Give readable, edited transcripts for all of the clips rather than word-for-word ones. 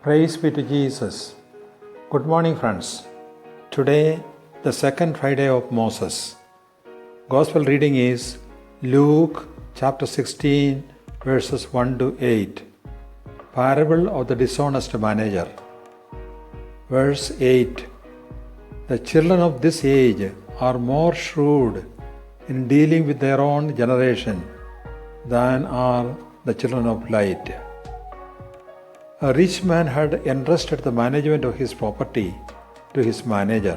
Praise be to Jesus. Good morning, friends. Today, the second Friday of Moses. Gospel reading is Luke chapter 16, verses 1 to 8. Parable of the dishonest manager. Verse 8. The children of this age are more shrewd in dealing with their own generation than are the children of light. A rich man had entrusted the management of his property to his manager.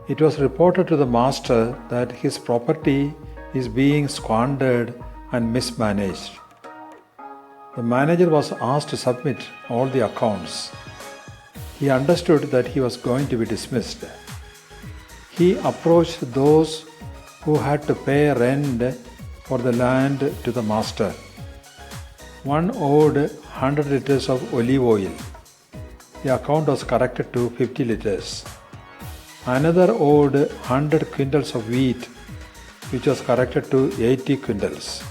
It was reported to the master that his property is being squandered and mismanaged. The manager was asked to submit all the accounts. He understood that he was going to be dismissed. He approached those who had to pay rent for the land to the master. One owed 100 liters of olive oil. The account was corrected to 50 liters. Another owed 100 quintals of wheat, which was corrected to 80 quintals,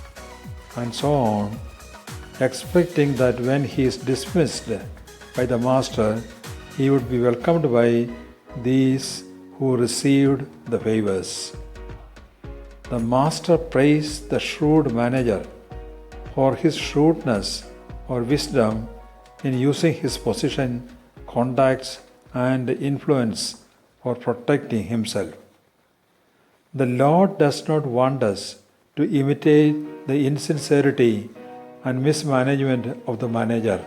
and so on, expecting that when he is dismissed by the master, he would be welcomed by these who received the favors. The master praised the shrewd manager for his shrewdness or wisdom in using his position, contacts, and influence for protecting himself. The Lord does not want us to imitate the insincerity and mismanagement of the manager.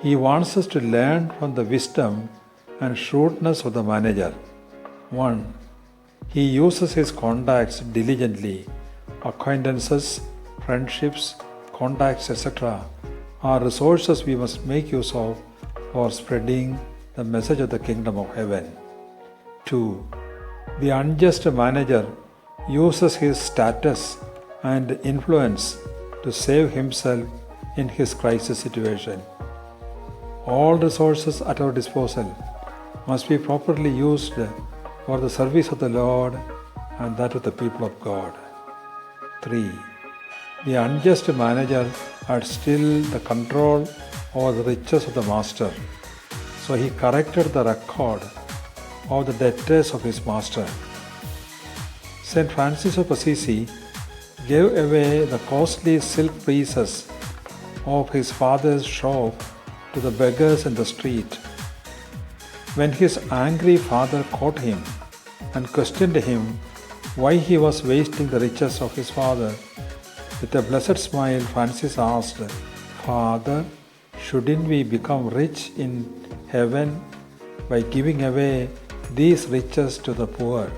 He wants us to learn from the wisdom and shrewdness of the manager. 1. He uses his contacts diligently. Acquaintances, friendships, contacts, etc. are resources we must make use of for spreading the message of the kingdom of heaven. 2. The unjust manager uses his status and influence to save himself in his crisis situation. All resources at our disposal must be properly used for the service of the Lord and that of the people of God. 3. The unjust manager had still the control over the riches of the master, so he corrected the record of the debtors of his master. St. Francis of Assisi gave away the costly silk pieces of his father's shop to the beggars in the street. When his angry father caught him and questioned him why he was wasting the riches of his father, with a blessed smile, Francis asked, "Father, shouldn't we become rich in heaven by giving away these riches to the poor?"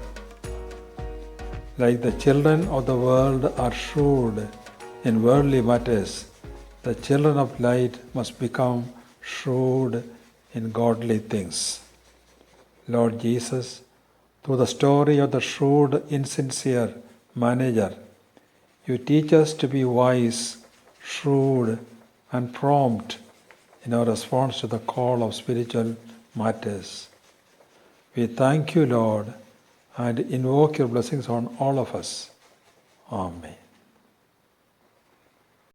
Like the children of the world are shrewd in worldly matters, the children of light must become shrewd in godly things. Lord Jesus, through the story of the shrewd, insincere manager, you teach us to be wise, shrewd, and prompt in our response to the call of spiritual matters. We thank you, Lord, and invoke your blessings on all of us. Amen.